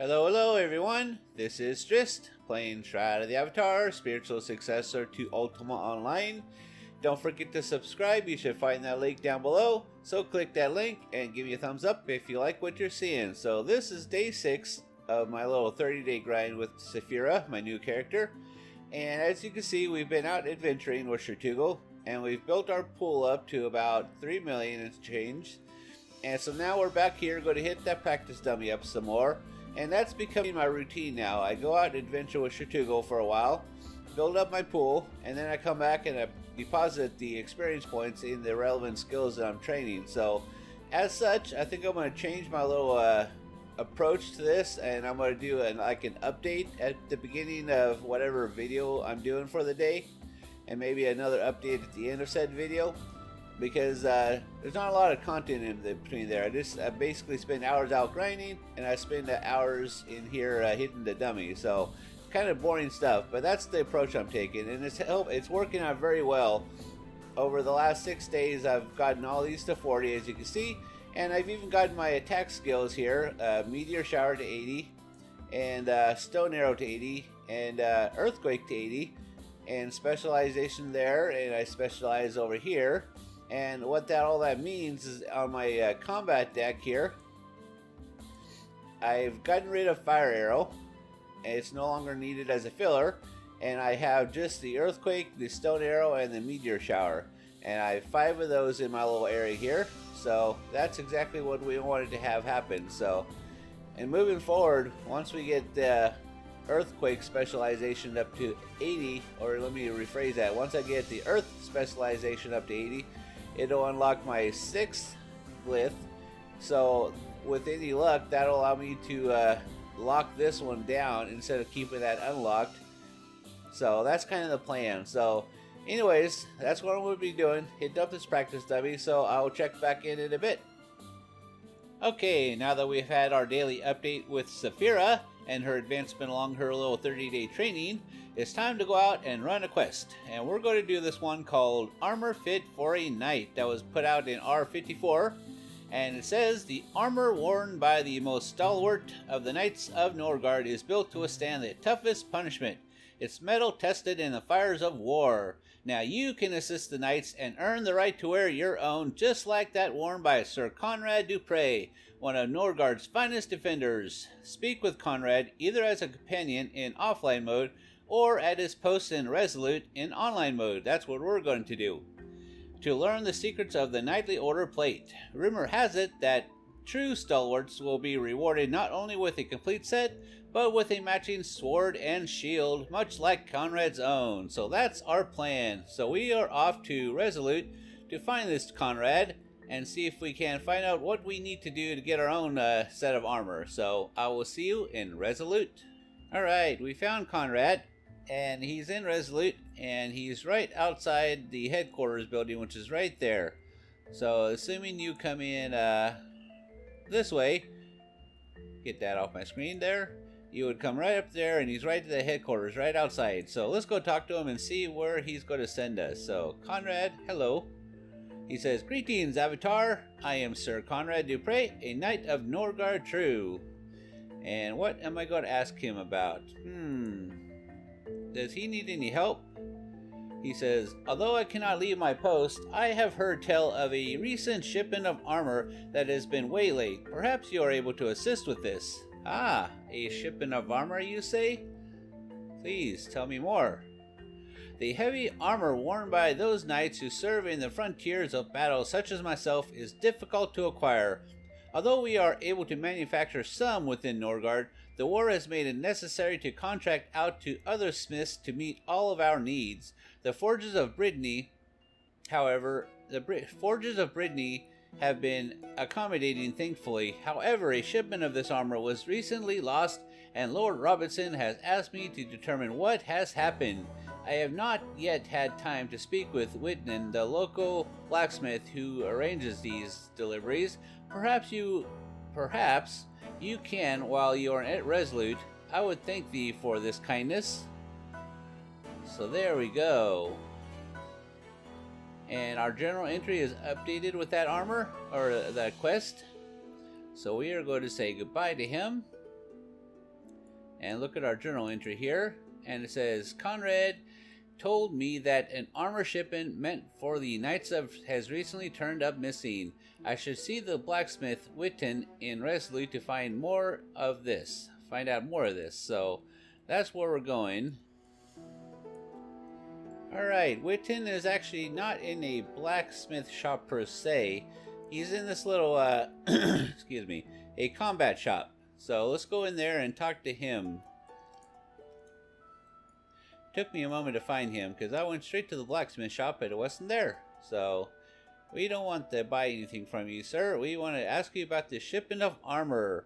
Hello everyone, this is Trist, playing Shroud of the Avatar, spiritual successor to Ultima Online. Don't forget to subscribe, you should find that link down below, so click that link and give me a thumbs up if you like what you're seeing. So this is day 6 of my little 30-day grind with Saphira, my new character. And as you can see, we've been out adventuring with Shroud, and we've built our pool up to about 3 million and change. And so now we're back here, going to hit that practice dummy up some more. And that's becoming my routine now. I go out and adventure with Shroud for a while, build up my pool, and then I come back and I deposit the experience points in the relevant skills that I'm training. So as such, I think I'm going to change my little approach to this, and I'm going to do an update at the beginning of whatever video I'm doing for the day, and maybe another update at the end of said video. Because there's not a lot of content in between there. I basically spend hours out grinding, and I spend hours in here hitting the dummy. So kind of boring stuff, but that's the approach I'm taking, and it's working out very well. Over the last 6 days, I've gotten all these to 40, as you can see, and I've even gotten my attack skills here: Meteor Shower to 80, and Stone Arrow to 80, and Earthquake to 80, and specialization there, and I specialize over here. And what all that means is on my combat deck here, I've gotten rid of Fire Arrow, and it's no longer needed as a filler, and I have just the Earthquake, the Stone Arrow, and the Meteor Shower, and I have 5 of those in my little area here. So that's exactly what we wanted to have happen. So, and moving forward, once we get the Earthquake specialization up to 80, or let me rephrase that, once I get the Earth specialization up to 80, it'll unlock my 6th glyph. So with any luck, that'll allow me to lock this one down instead of keeping that unlocked. So that's kind of the plan. So anyways, that's what I'm going to be doing, hitting up this practice dummy. So I'll check back in a bit. Okay, now that we've had our daily update with Saphira and her advancement along her little 30-day training, it's time to go out and run a quest. And we're going to do this one called Armor Fit for a Knight that was put out in R54. And it says, the armor worn by the most stalwart of the Knights of Norgard is built to withstand the toughest punishment. It's metal tested in the fires of war. Now you can assist the knights and earn the right to wear your own, just like that worn by Sir Conrad Dupre, one of Norgard's finest defenders. Speak with Conrad either as a companion in offline mode or at his post in Resolute in online mode. That's what we're going to do. To learn the secrets of the Knightly Order plate. Rumor has it that true stalwarts will be rewarded not only with a complete set, but with a matching sword and shield, much like Conrad's own. So that's our plan. So we are off to Resolute to find this Conrad and see if we can find out what we need to do to get our own set of armor. So I will see you in Resolute. Alright, we found Conrad, and he's in Resolute, and he's right outside the headquarters building, which is right there. So assuming you come in this way, get that off my screen there, you would come right up there, and he's right to the headquarters, right outside. So let's go talk to him and see where he's going to send us. So Conrad, hello. He says, greetings, Avatar. I am Sir Conrad Dupre, a Knight of Norgard True. And what am I going to ask him about? Does he need any help? He says, although I cannot leave my post, I have heard tell of a recent shipment of armor that has been waylaid. Perhaps you are able to assist with this. Ah, a shipment of armor, you say? Please tell me more. The heavy armor worn by those knights who serve in the frontiers of battle, such as myself, is difficult to acquire. Although we are able to manufacture some within Norgard, the war has made it necessary to contract out to other smiths to meet all of our needs. The forges of Brittany, however, have been accommodating, thankfully. However, a shipment of this armor was recently lost, and Lord Robinson has asked me to determine what has happened. I have not yet had time to speak with Whitman, the local blacksmith who arranges these deliveries. Perhaps you can while you are at Resolute. I would thank thee for this kindness. So there we go. And our general entry is updated with that armor, or that quest. So we are going to say goodbye to him. And look at our journal entry here. And it says, Conrad told me that an armor shipment meant for the Knights of has recently turned up missing. I should see the blacksmith Witten in Resolute to find out more of this. So that's where we're going. Alright, Witten is actually not in a blacksmith shop per se. He's in this little, excuse me, a combat shop. So let's go in there and talk to him. Took me a moment to find him because I went straight to the blacksmith shop but it wasn't there. So we don't want to buy anything from you, sir. We want to ask you about the shipment of armor.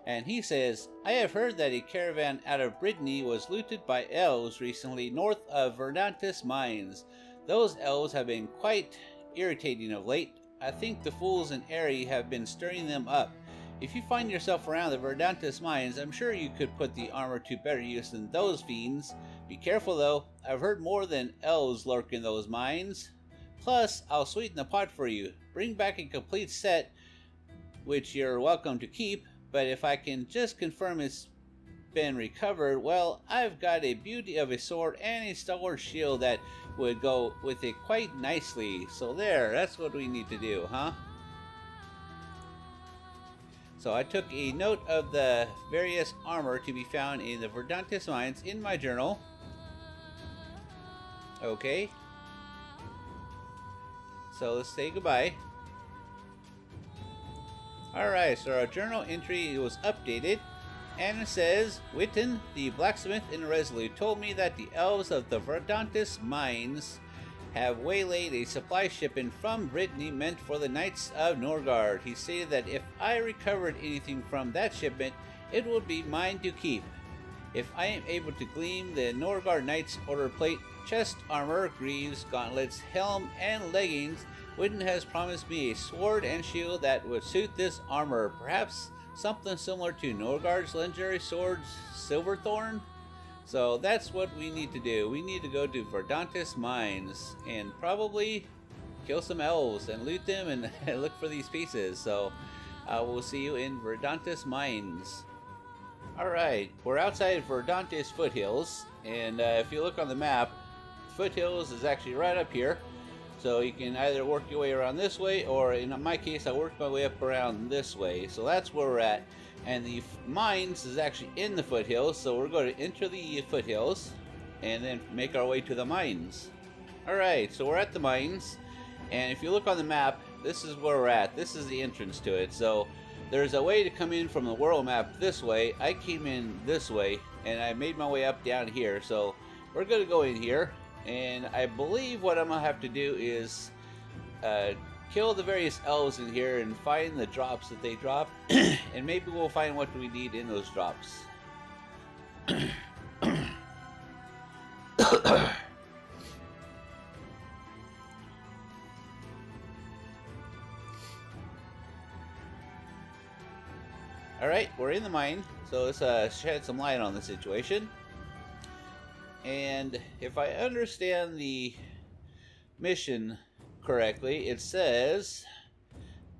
And he says, I have heard that a caravan out of Brittany was looted by elves recently north of Verdantis mines. Those elves have been quite irritating of late. I think the fools in Aerie have been stirring them up. If you find yourself around the Verdantis mines, I'm sure you could put the armor to better use than those fiends. Be careful though, I've heard more than elves lurk in those mines. Plus, I'll sweeten the pot for you. Bring back a complete set, which you're welcome to keep, but if I can just confirm it's been recovered, well, I've got a beauty of a sword and a stalwart shield that would go with it quite nicely. So there, that's what we need to do, huh? So I took a note of the various armor to be found in the Verdantis mines in my journal. Okay. So let's say goodbye. Alright, so our journal entry was updated. And it says, Witten, the blacksmith in Resolute, told me that the elves of the Verdantis mines have waylaid a supply shipment from Brittany meant for the Knights of Norgard. He stated that if I recovered anything from that shipment, it would be mine to keep. If I am able to glean the Norgard Knights order plate, chest armor, greaves, gauntlets, helm, and leggings, Witten has promised me a sword and shield that would suit this armor. Perhaps something similar to Norgard's legendary sword, Silverthorn? So that's what we need to do. We need to go to Verdantis mines and probably kill some elves and loot them and look for these pieces. So we'll see you in Verdantis mines. Alright, we're outside Verdantis foothills, and if you look on the map, foothills is actually right up here. So you can either work your way around this way, or in my case I worked my way up around this way. So that's where we're at. And the mines is actually in the foothills, so we're going to enter the foothills and then make our way to the mines. Alright, so we're at the mines, and if you look on the map, this is where we're at. This is the entrance to it. So there's a way to come in from the world map this way. I came in this way, and I made my way up down here. So we're going to go in here, and I believe what I'm going to have to do is kill the various elves in here and find the drops that they drop, and maybe we'll find what we need in those drops. Alright, we're in the mine, so let's shed some light on the situation. And if I understand the mission correctly, it says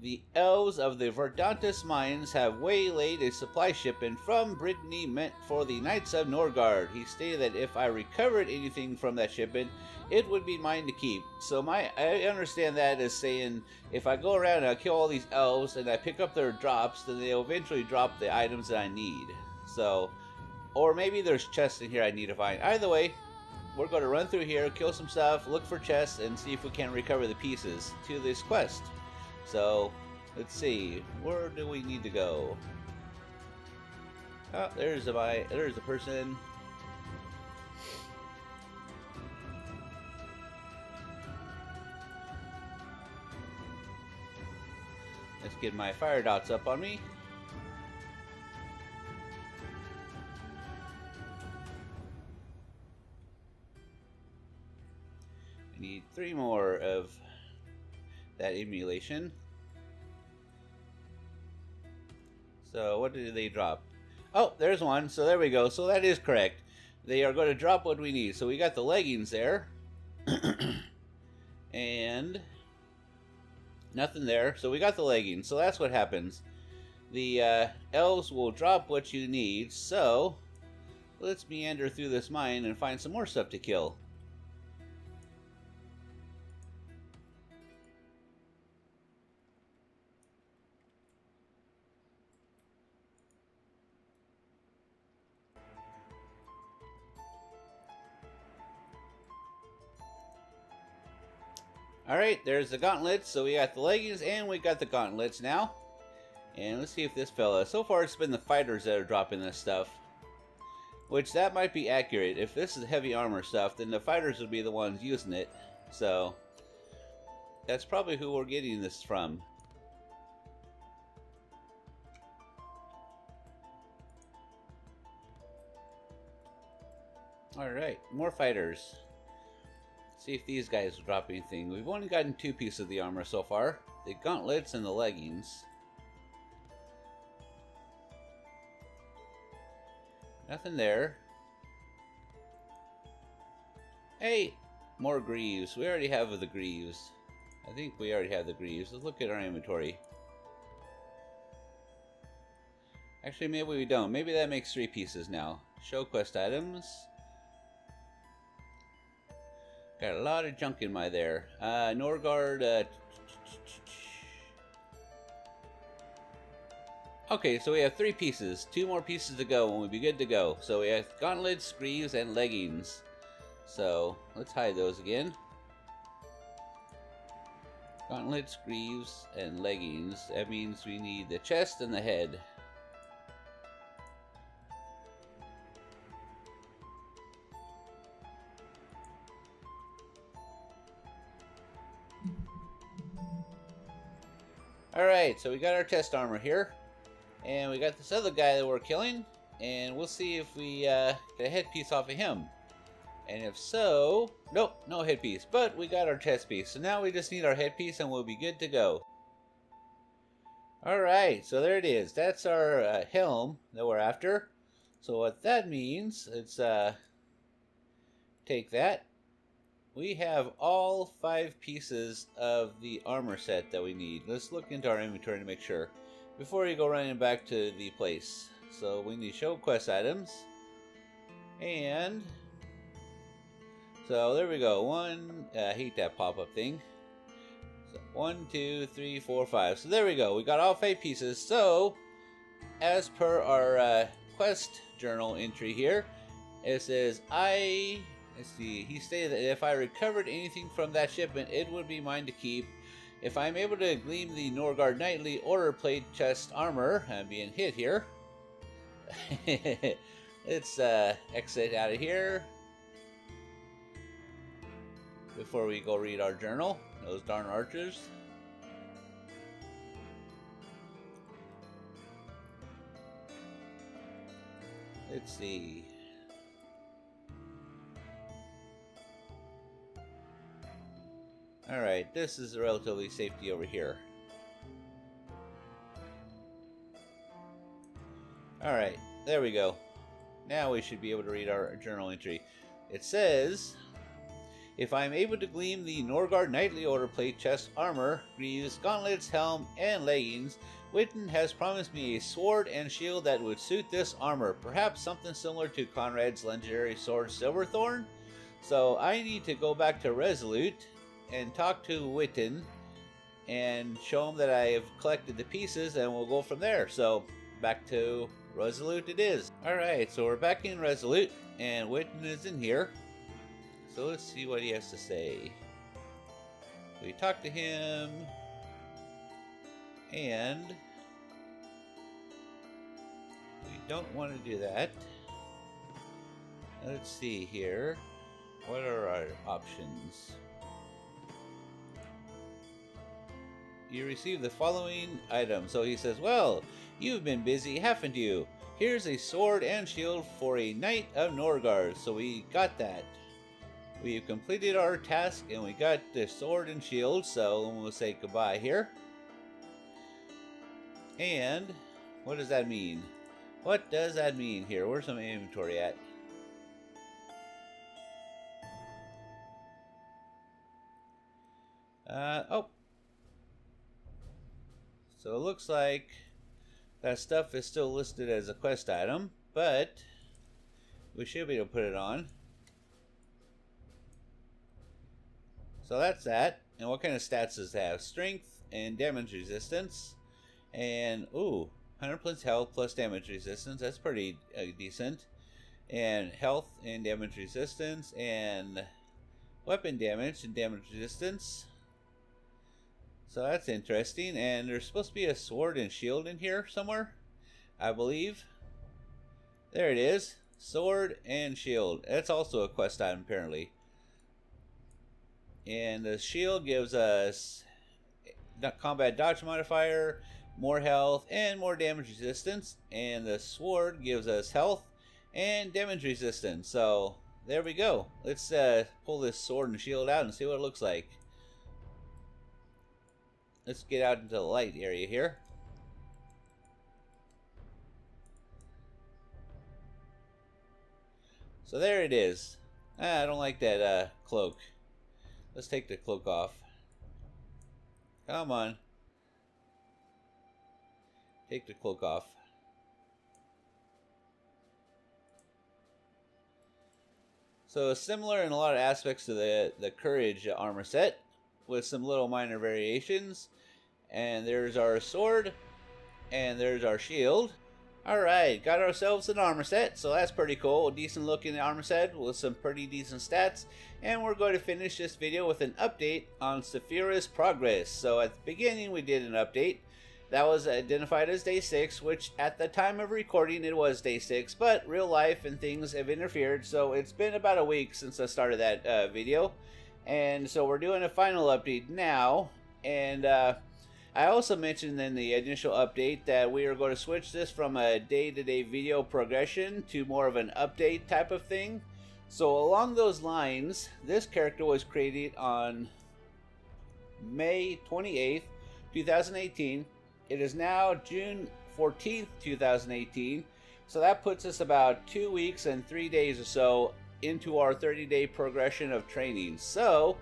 the elves of the Verdantis mines have waylaid a supply shipment from Brittany meant for the Knights of Norgard. He stated that if I recovered anything from that shipment, it would be mine to keep. So I understand that as saying if I go around and I kill all these elves and I pick up their drops, then they'll eventually drop the items that I need. So, or maybe there's chests in here I need to find. Either way, we're going to run through here, kill some stuff, look for chests, and see if we can recover the pieces to this quest. So, let's see. Where do we need to go? Oh, there's the person. Let's get my fire dots up on me. Need 3 more of that emulation. So what did they drop? Oh, there's one. So there we go. So that is correct. They are going to drop what we need. So we got the leggings there. And nothing there. So we got the leggings. So that's what happens. The elves will drop what you need. So let's meander through this mine and find some more stuff to kill. Alright, there's the gauntlets. So we got the leggings and we got the gauntlets now. And let's see if this fella... So far it's been the fighters that are dropping this stuff. Which, that might be accurate. If this is heavy armor stuff, then the fighters would be the ones using it. So, that's probably who we're getting this from. Alright, more fighters. See if these guys will drop anything. We've only gotten 2 pieces of the armor so far. The gauntlets and the leggings. Nothing there. Hey! More greaves. We already have the greaves. I think we already have the greaves. Let's look at our inventory. Actually, maybe we don't. Maybe that makes 3 pieces now. Show quest items. Got a lot of junk in my there. Norgard. Okay, so we have 3 pieces. 2 more pieces to go and we'll be good to go. So we have gauntlets, greaves, and leggings. So let's hide those again. Gauntlets, greaves, and leggings. That means we need the chest and the head. Alright, so we got our chest armor here. And we got this other guy that we're killing. And we'll see if we get a headpiece off of him. And if so... Nope, no headpiece. But we got our chest piece. So now we just need our headpiece and we'll be good to go. Alright, so there it is. That's our helm that we're after. So what that means, let's take that. We have all 5 pieces of the armor set that we need. Let's look into our inventory to make sure. Before we go running back to the place. So we need show quest items. And... so there we go. I hate that pop-up thing. So 1, 2, 3, 4, 5. So there we go. We got all 5 pieces. So, as per our quest journal entry here, it says, let's see, he stated that if I recovered anything from that shipment, it would be mine to keep. If I'm able to glean the Norgard Knightly Order Plate chest armor, I'm being hit here. Let's exit out of here before we go read our journal. Those darn archers. Let's see. Alright, this is relatively safety over here. Alright, there we go. Now we should be able to read our journal entry. It says, if I am able to glean the Norgard Knightly Order Plate chest armor, greaves, gauntlets, helm, and leggings, Witten has promised me a sword and shield that would suit this armor. Perhaps something similar to Conrad's legendary sword Silverthorn? So I need to go back to Resolute and talk to Witten and show him that I have collected the pieces, and we'll go from there. So back to Resolute it is. Alright, so we're back in Resolute and Witten is in here. So let's see what he has to say. We talk to him and we don't want to do that. Let's see here. What are our options? You receive the following item. So he says, well, you've been busy, haven't you? Here's a sword and shield for a Knight of Norgard. So we got that. We've completed our task and we got the sword and shield. So we'll say goodbye here. And what does that mean? What does that mean here? Where's some inventory at? Oh. So it looks like that stuff is still listed as a quest item, but we should be able to put it on. So that's that. And what kind of stats does it have? Strength and damage resistance. And, ooh, 100 plus health plus damage resistance. That's pretty decent. And health and damage resistance. And weapon damage and damage resistance. So that's interesting. And there's supposed to be a sword and shield in here somewhere, I believe. There it is. Sword and shield. That's also a quest item, apparently. And the shield gives us combat dodge modifier, more health, and more damage resistance. And the sword gives us health and damage resistance. So there we go. Let's pull this sword and shield out and see what it looks like. Let's get out into the light area here. So there it is. I don't like that cloak. Let's take the cloak off. Come on. Take the cloak off. So similar in a lot of aspects to the courage armor set, with some little minor variations. And there's our sword, and there's our shield. Alright, got ourselves an armor set, so that's pretty cool. A decent looking armor set with some pretty decent stats. And we're going to finish this video with an update on Saphira's progress. So at the beginning we did an update. That was identified as day 6, which at the time of recording it was day 6, but real life and things have interfered, so it's been about a week since I started that video. And so we're doing a final update now, and I also mentioned in the initial update that we are going to switch this from a day-to-day video progression to more of an update type of thing. So along those lines, this character was created on May 28th, 2018. It is now June 14th, 2018. So that puts us about 2 weeks and 3 days or so into our 30-day progression of training. So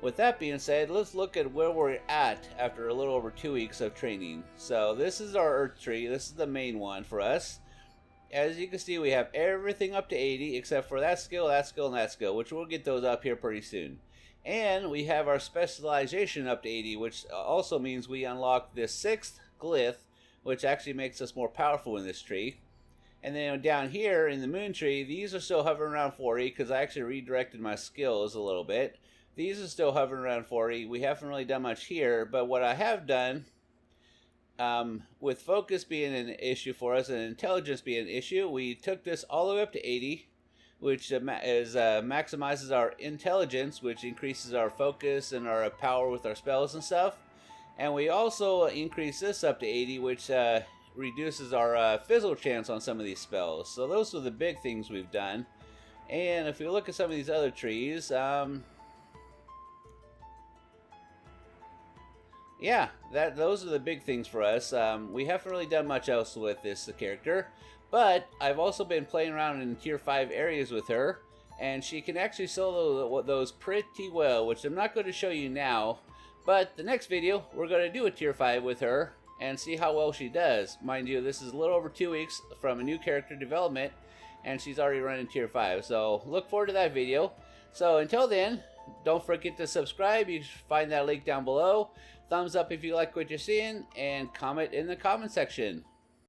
with that being said, let's look at where we're at after a little over 2 weeks of training. So this is our Earth tree. This is the main one for us. As you can see, we have everything up to 80 except for that skill, that skill, and that skill, which we'll get those up here pretty soon. And we have our specialization up to 80, which also means we unlock this 6th glyph, which actually makes us more powerful in this tree. And then down here in the moon tree, these are still hovering around 40 because I actually redirected my skills a little bit. These are still hovering around 40. We haven't really done much here, but what I have done, with focus being an issue for us and intelligence being an issue, we took this all the way up to 80, which maximizes our intelligence, which increases our focus and our power with our spells and stuff. And we also increase this up to 80, which reduces our fizzle chance on some of these spells. So those are the big things we've done. And if we look at some of these other trees, yeah, those are the big things for us. We haven't really done much else with this character, but I've also been playing around in tier 5 areas with her, and she can actually solo those pretty well, which I'm not going to show you now, but the next video we're going to do a tier 5 with her and see how well she does. Mind you, this is a little over 2 weeks from a new character development, and she's already running tier 5, so look forward to that video. So until then, don't forget to subscribe. You can find that link down below. Thumbs up if you like what you're seeing, and comment in the comment section.